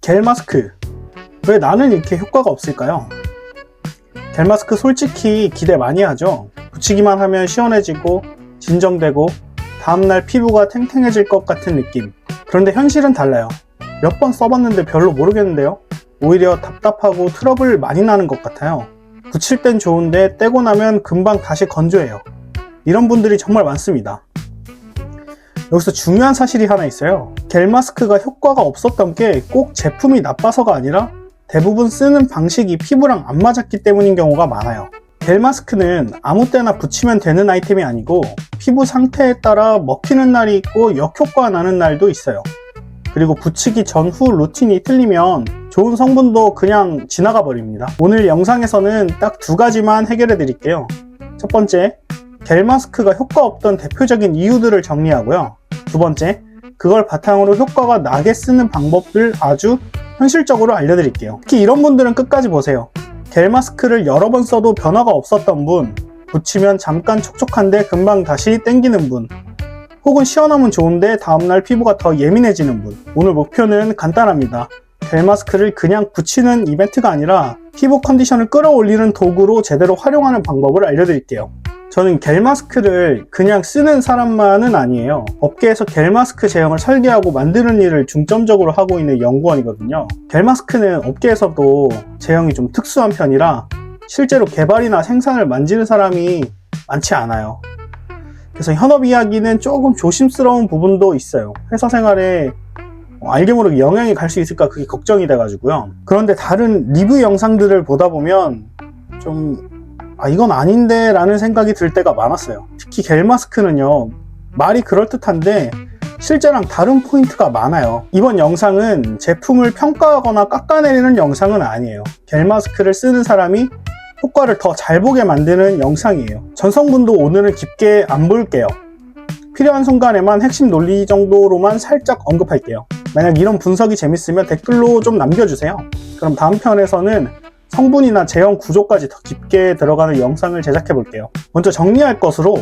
겔 마스크, 왜 나는 이렇게 효과가 없을까요? 겔 마스크 솔직히 기대 많이 하죠. 붙이기만 하면 시원해지고 진정되고 다음날 피부가 탱탱해질 것 같은 느낌. 그런데 현실은 달라요. 몇 번 써봤는데 별로 모르겠는데요. 오히려 답답하고 트러블 많이 나는 것 같아요. 붙일 땐 좋은데 떼고 나면 금방 다시 건조해요. 이런 분들이 정말 많습니다. 여기서 중요한 사실이 하나 있어요. 겔 마스크가 효과가 없었던 게 꼭 제품이 나빠서가 아니라 대부분 쓰는 방식이 피부랑 안 맞았기 때문인 경우가 많아요. 겔 마스크는 아무 때나 붙이면 되는 아이템이 아니고 피부 상태에 따라 먹히는 날이 있고 역효과가 나는 날도 있어요. 그리고 붙이기 전후 루틴이 틀리면 좋은 성분도 그냥 지나가 버립니다. 오늘 영상에서는 딱 두 가지만 해결해 드릴게요. 첫 번째, 겔 마스크가 효과 없던 대표적인 이유들을 정리하고요. 두 번째, 그걸 바탕으로 효과가 나게 쓰는 방법을 아주 현실적으로 알려드릴게요. 특히 이런 분들은 끝까지 보세요. 겔 마스크를 여러 번 써도 변화가 없었던 분, 붙이면 잠깐 촉촉한데 금방 다시 땡기는 분, 혹은 시원하면 좋은데 다음날 피부가 더 예민해지는 분. 오늘 목표는 간단합니다. 겔 마스크를 그냥 붙이는 이벤트가 아니라 피부 컨디션을 끌어올리는 도구로 제대로 활용하는 방법을 알려드릴게요. 저는 겔 마스크를 그냥 쓰는 사람만은 아니에요. 업계에서 겔 마스크 제형을 설계하고 만드는 일을 중점적으로 하고 있는 연구원이거든요. 겔 마스크는 업계에서도 제형이 좀 특수한 편이라 실제로 개발이나 생산을 만지는 사람이 많지 않아요. 그래서 현업 이야기는 조금 조심스러운 부분도 있어요. 회사 생활에 알게 모르게 영향이 갈 수 있을까 그게 걱정이 돼가지고요. 그런데 다른 리뷰 영상들을 보다 보면 좀 이건 아닌데 라는 생각이 들 때가 많았어요. 특히 겔 마스크는요, 말이 그럴듯한데 실제랑 다른 포인트가 많아요. 이번 영상은 제품을 평가하거나 깎아내리는 영상은 아니에요. 겔 마스크를 쓰는 사람이 효과를 더 잘 보게 만드는 영상이에요. 전성분도 오늘은 깊게 안 볼게요. 필요한 순간에만 핵심 논리 정도로만 살짝 언급할게요. 만약 이런 분석이 재밌으면 댓글로 좀 남겨주세요. 그럼 다음 편에서는 성분이나 제형 구조까지 더 깊게 들어가는 영상을 제작해 볼게요. 먼저 정리할 것으로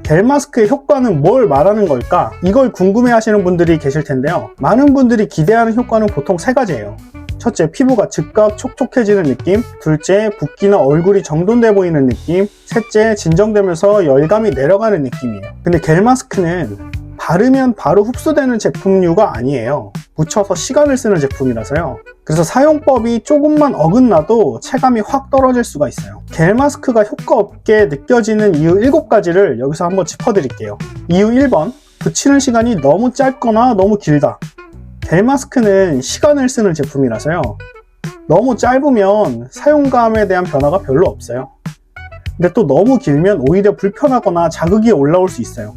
겔 마스크의 효과는 뭘 말하는 걸까? 이걸 궁금해 하시는 분들이 계실 텐데요. 많은 분들이 기대하는 효과는 보통 세 가지예요. 첫째, 피부가 즉각 촉촉해지는 느낌. 둘째, 붓기나 얼굴이 정돈돼 보이는 느낌. 셋째, 진정되면서 열감이 내려가는 느낌이에요. 근데 겔 마스크는 바르면 바로 흡수되는 제품류가 아니에요. 묻혀서 시간을 쓰는 제품이라서요. 그래서 사용법이 조금만 어긋나도 체감이 확 떨어질 수가 있어요. 겔 마스크가 효과 없게 느껴지는 이유 7가지를 여기서 한번 짚어드릴게요. 이유 1번, 붙이는 시간이 너무 짧거나 너무 길다. 겔 마스크는 시간을 쓰는 제품이라서요. 너무 짧으면 사용감에 대한 변화가 별로 없어요. 근데 또 너무 길면 오히려 불편하거나 자극이 올라올 수 있어요.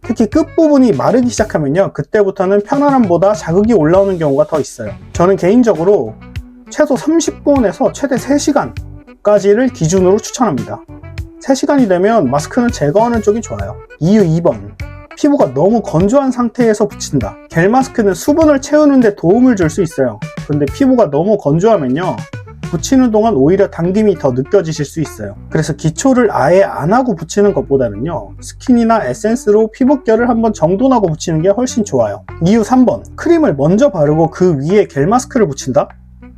특히 끝부분이 마르기 시작하면요, 그때부터는 편안함보다 자극이 올라오는 경우가 더 있어요. 저는 개인적으로 최소 30분에서 최대 3시간까지를 기준으로 추천합니다. 3시간이 되면 마스크는 제거하는 쪽이 좋아요. 이유 2번, 피부가 너무 건조한 상태에서 붙인다. 겔 마스크는 수분을 채우는 데 도움을 줄 수 있어요. 그런데 피부가 너무 건조하면요, 붙이는 동안 오히려 당김이 더 느껴지실 수 있어요. 그래서 기초를 아예 안 하고 붙이는 것보다는요, 스킨이나 에센스로 피부결을 한번 정돈하고 붙이는 게 훨씬 좋아요. 이유 3번, 크림을 먼저 바르고 그 위에 겔 마스크를 붙인다?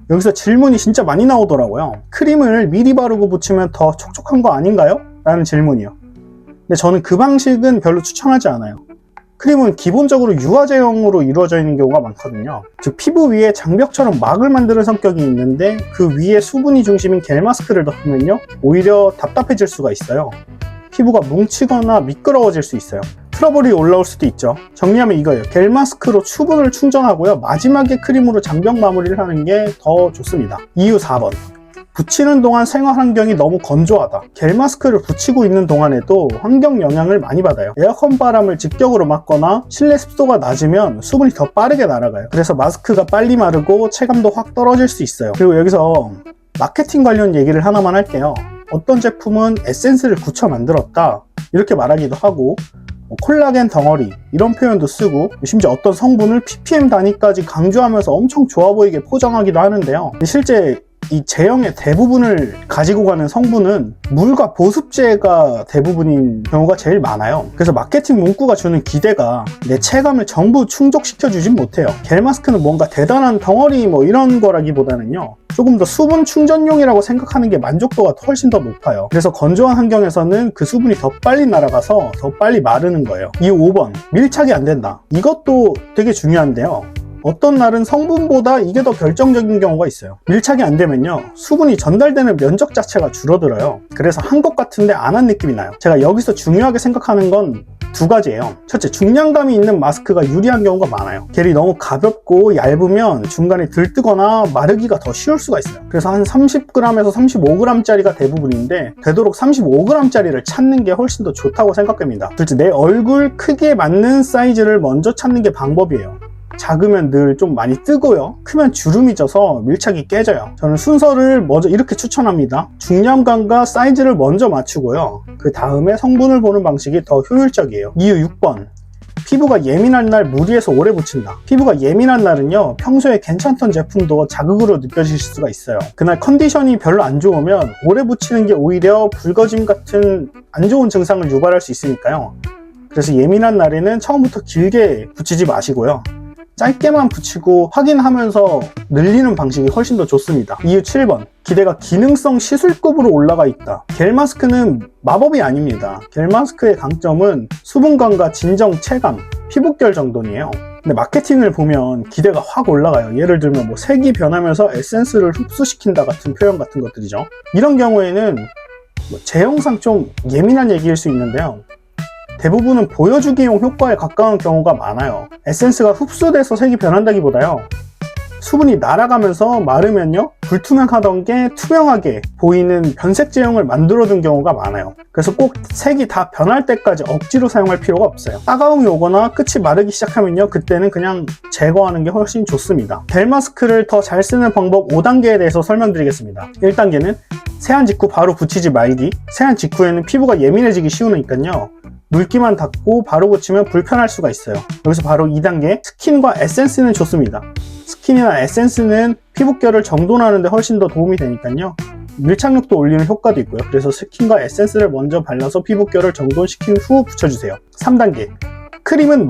여기서 질문이 진짜 많이 나오더라고요. 크림을 미리 바르고 붙이면 더 촉촉한 거 아닌가요? 라는 질문이요. 근데 저는 그 방식은 별로 추천하지 않아요. 크림은 기본적으로 유화제형으로 이루어져 있는 경우가 많거든요. 즉 피부 위에 장벽처럼 막을 만드는 성격이 있는데 그 위에 수분이 중심인 겔 마스크를 덮으면요, 오히려 답답해질 수가 있어요. 피부가 뭉치거나 미끄러워질 수 있어요. 트러블이 올라올 수도 있죠. 정리하면 이거예요. 겔 마스크로 수분을 충전하고요, 마지막에 크림으로 장벽 마무리를 하는 게 더 좋습니다. 이유 4번, 붙이는 동안 생활 환경이 너무 건조하다. 겔 마스크를 붙이고 있는 동안에도 환경 영향을 많이 받아요. 에어컨 바람을 직격으로 맞거나 실내 습도가 낮으면 수분이 더 빠르게 날아가요. 그래서 마스크가 빨리 마르고 체감도 확 떨어질 수 있어요. 그리고 여기서 마케팅 관련 얘기를 하나만 할게요. 어떤 제품은 에센스를 굳혀 만들었다 이렇게 말하기도 하고, 콜라겐 덩어리 이런 표현도 쓰고, 심지어 어떤 성분을 ppm 단위까지 강조하면서 엄청 좋아 보이게 포장하기도 하는데요. 실제 이 제형의 대부분을 가지고 가는 성분은 물과 보습제가 대부분인 경우가 제일 많아요. 그래서 마케팅 문구가 주는 기대가 내 체감을 전부 충족시켜주진 못해요. 겔 마스크는 뭔가 대단한 덩어리 뭐 이런 거라기보다는요, 조금 더 수분 충전용이라고 생각하는 게 만족도가 훨씬 더 높아요. 그래서 건조한 환경에서는 그 수분이 더 빨리 날아가서 더 빨리 마르는 거예요. 이후 5번, 밀착이 안 된다. 이것도 되게 중요한데요, 어떤 날은 성분보다 이게 더 결정적인 경우가 있어요. 밀착이 안 되면요, 수분이 전달되는 면적 자체가 줄어들어요. 그래서 한 것 같은데 안 한 느낌이 나요. 제가 여기서 중요하게 생각하는 건 두 가지예요. 첫째, 중량감이 있는 마스크가 유리한 경우가 많아요. 겔이 너무 가볍고 얇으면 중간에 들뜨거나 마르기가 더 쉬울 수가 있어요. 그래서 한 30g에서 35g짜리가 대부분인데 되도록 35g짜리를 찾는 게 훨씬 더 좋다고 생각됩니다. 둘째, 내 얼굴 크기에 맞는 사이즈를 먼저 찾는 게 방법이에요. 작으면 늘 좀 많이 뜨고요, 크면 주름이 져서 밀착이 깨져요. 저는 순서를 먼저 이렇게 추천합니다. 중량감과 사이즈를 먼저 맞추고요, 그 다음에 성분을 보는 방식이 더 효율적이에요. 이유 6번, 피부가 예민한 날 무리해서 오래 붙인다. 피부가 예민한 날은요, 평소에 괜찮던 제품도 자극으로 느껴질 수가 있어요. 그날 컨디션이 별로 안 좋으면 오래 붙이는 게 오히려 붉어짐 같은 안 좋은 증상을 유발할 수 있으니까요. 그래서 예민한 날에는 처음부터 길게 붙이지 마시고요, 짧게만 붙이고 확인하면서 늘리는 방식이 훨씬 더 좋습니다. 이유 7번, 기대가 기능성 시술급으로 올라가 있다. 겔 마스크는 마법이 아닙니다. 겔 마스크의 강점은 수분감과 진정 체감, 피부결 정돈이에요. 근데 마케팅을 보면 기대가 확 올라가요. 예를 들면 뭐 색이 변하면서 에센스를 흡수시킨다 같은 표현 같은 것들이죠. 이런 경우에는 뭐 제형상 좀 예민한 얘기일 수 있는데요, 대부분은 보여주기용 효과에 가까운 경우가 많아요. 에센스가 흡수돼서 색이 변한다기보다요, 수분이 날아가면서 마르면요, 불투명하던 게 투명하게 보이는 변색 제형을 만들어둔 경우가 많아요. 그래서 꼭 색이 다 변할 때까지 억지로 사용할 필요가 없어요. 따가움이 오거나 끝이 마르기 시작하면요, 그때는 그냥 제거하는 게 훨씬 좋습니다. 겔 마스크를 더 잘 쓰는 방법 5단계에 대해서 설명드리겠습니다. 1단계는 세안 직후 바로 붙이지 말기. 세안 직후에는 피부가 예민해지기 쉬우니까요, 물기만 닿고 바로 붙이면 불편할 수가 있어요. 여기서 바로 2단계, 스킨과 에센스는 좋습니다. 스킨이나 에센스는 피부결을 정돈하는 데 훨씬 더 도움이 되니까요, 밀착력도 올리는 효과도 있고요. 그래서 스킨과 에센스를 먼저 발라서 피부결을 정돈시킨 후 붙여주세요. 3단계, 크림은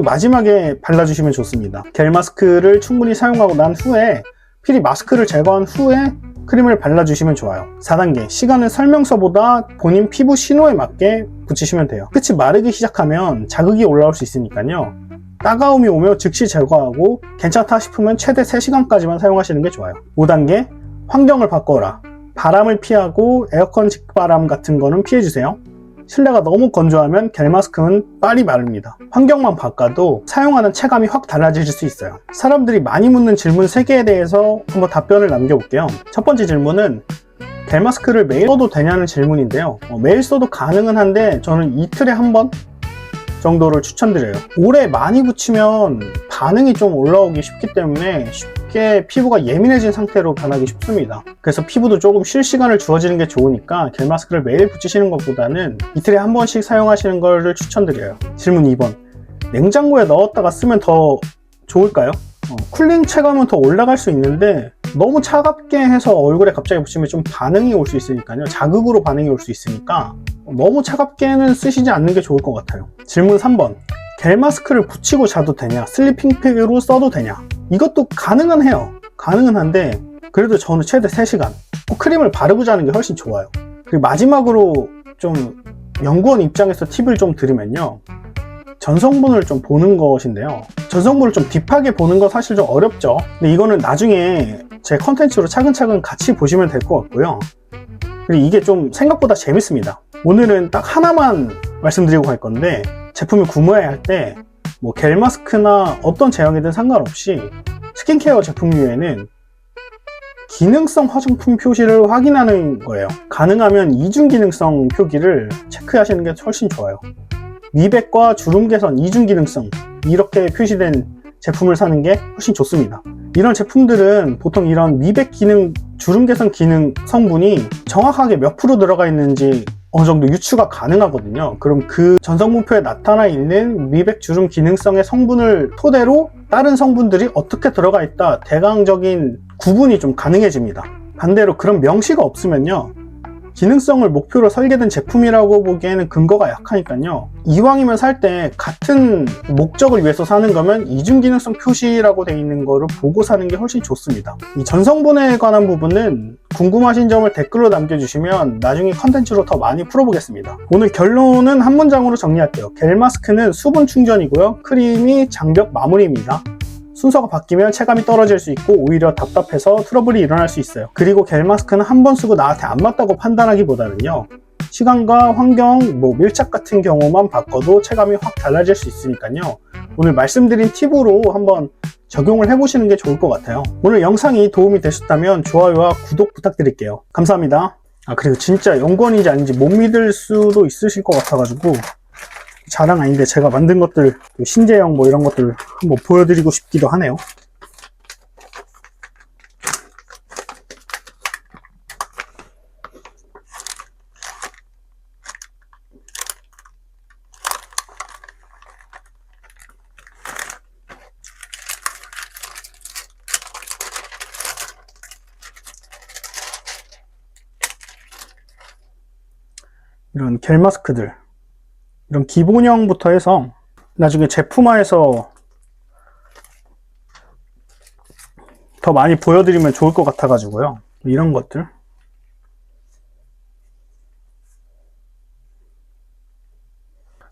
마지막에 발라주시면 좋습니다. 겔 마스크를 충분히 사용하고 난 후에 필히 마스크를 제거한 후에 크림을 발라주시면 좋아요. 4단계, 시간은 설명서보다 본인 피부 신호에 맞게 붙이시면 돼요. 끝이 마르기 시작하면 자극이 올라올 수 있으니까요, 따가움이 오면 즉시 제거하고 괜찮다 싶으면 최대 3시간까지만 사용하시는 게 좋아요. 5단계, 환경을 바꿔라. 바람을 피하고 에어컨 직바람 같은 거는 피해주세요. 실내가 너무 건조하면 겔 마스크는 빨리 마릅니다. 환경만 바꿔도 사용하는 체감이 확 달라질 수 있어요. 사람들이 많이 묻는 질문 3개에 대해서 한번 답변을 남겨볼게요. 첫 번째 질문은 겔 마스크를 매일 써도 되냐는 질문인데요, 매일 써도 가능은 한데 저는 이틀에 한 번 정도를 추천드려요. 오래 많이 붙이면 반응이 좀 올라오기 쉽기 때문에 쉽게 피부가 예민해진 상태로 변하기 쉽습니다. 그래서 피부도 조금 쉴 시간을 주어지는 게 좋으니까 겔 마스크를 매일 붙이시는 것보다는 이틀에 한 번씩 사용하시는 것을 추천드려요. 질문 2번, 냉장고에 넣었다가 쓰면 더 좋을까요? 쿨링 체감은 더 올라갈 수 있는데 너무 차갑게 해서 얼굴에 갑자기 붙이면 좀 반응이 올 수 있으니까요, 자극으로 반응이 올 수 있으니까 너무 차갑게는 쓰시지 않는 게 좋을 것 같아요. 질문 3번, 겔 마스크를 붙이고 자도 되냐, 슬리핑 팩으로 써도 되냐? 이것도 가능은 해요. 가능은 한데 그래도 저는 최대 3시간 꼭 크림을 바르고 자는 게 훨씬 좋아요. 그리고 마지막으로 좀 연구원 입장에서 팁을 좀 드리면요, 전성분을 좀 보는 것인데요, 전성분을 좀 딥하게 보는 건 사실 좀 어렵죠. 근데 이거는 나중에 제 컨텐츠로 차근차근 같이 보시면 될 것 같고요. 그리고 이게 좀 생각보다 재밌습니다. 오늘은 딱 하나만 말씀드리고 갈 건데, 제품을 구매할 때 뭐 겔 마스크나 어떤 제형이든 상관없이 스킨케어 제품류에는 기능성 화장품 표시를 확인하는 거예요. 가능하면 이중 기능성 표기를 체크하시는 게 훨씬 좋아요. 미백과 주름 개선, 이중 기능성, 이렇게 표시된 제품을 사는 게 훨씬 좋습니다. 이런 제품들은 보통 이런 미백 기능, 주름 개선 기능 성분이 정확하게 몇 프로 들어가 있는지 어느 정도 유추가 가능하거든요. 그럼 그 전성분표에 나타나 있는 미백 주름 기능성의 성분을 토대로 다른 성분들이 어떻게 들어가 있다, 대강적인 구분이 좀 가능해집니다. 반대로 그런 명시가 없으면요, 기능성을 목표로 설계된 제품이라고 보기에는 근거가 약하니까요, 이왕이면 살 때 같은 목적을 위해서 사는 거면 이중 기능성 표시라고 되어 있는 거를 보고 사는 게 훨씬 좋습니다. 이 전성분해에 관한 부분은 궁금하신 점을 댓글로 남겨주시면 나중에 컨텐츠로 더 많이 풀어보겠습니다. 오늘 결론은 한 문장으로 정리할게요. 겔 마스크는 수분 충전이고요, 크림이 장벽 마무리입니다. 순서가 바뀌면 체감이 떨어질 수 있고 오히려 답답해서 트러블이 일어날 수 있어요. 그리고 겔 마스크는 한 번 쓰고 나한테 안 맞다고 판단하기보다는요, 시간과 환경, 밀착 같은 경우만 바꿔도 체감이 확 달라질 수 있으니까요, 오늘 말씀드린 팁으로 한번 적용을 해보시는 게 좋을 것 같아요. 오늘 영상이 도움이 되셨다면 좋아요와 구독 부탁드릴게요. 감사합니다. 그리고 진짜 연구원인지 아닌지 못 믿을 수도 있으실 것 같아가지고 자랑 아닌데 제가 만든 것들, 신제형 이런 것들 한번 보여드리고 싶기도 하네요. 이런 겔 마스크들, 이런 기본형부터 해서 나중에 제품화해서 더 많이 보여드리면 좋을 것 같아가지고요. 이런 것들.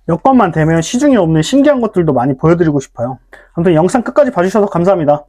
여건만 되면 시중에 없는 신기한 것들도 많이 보여드리고 싶어요. 아무튼 영상 끝까지 봐주셔서 감사합니다.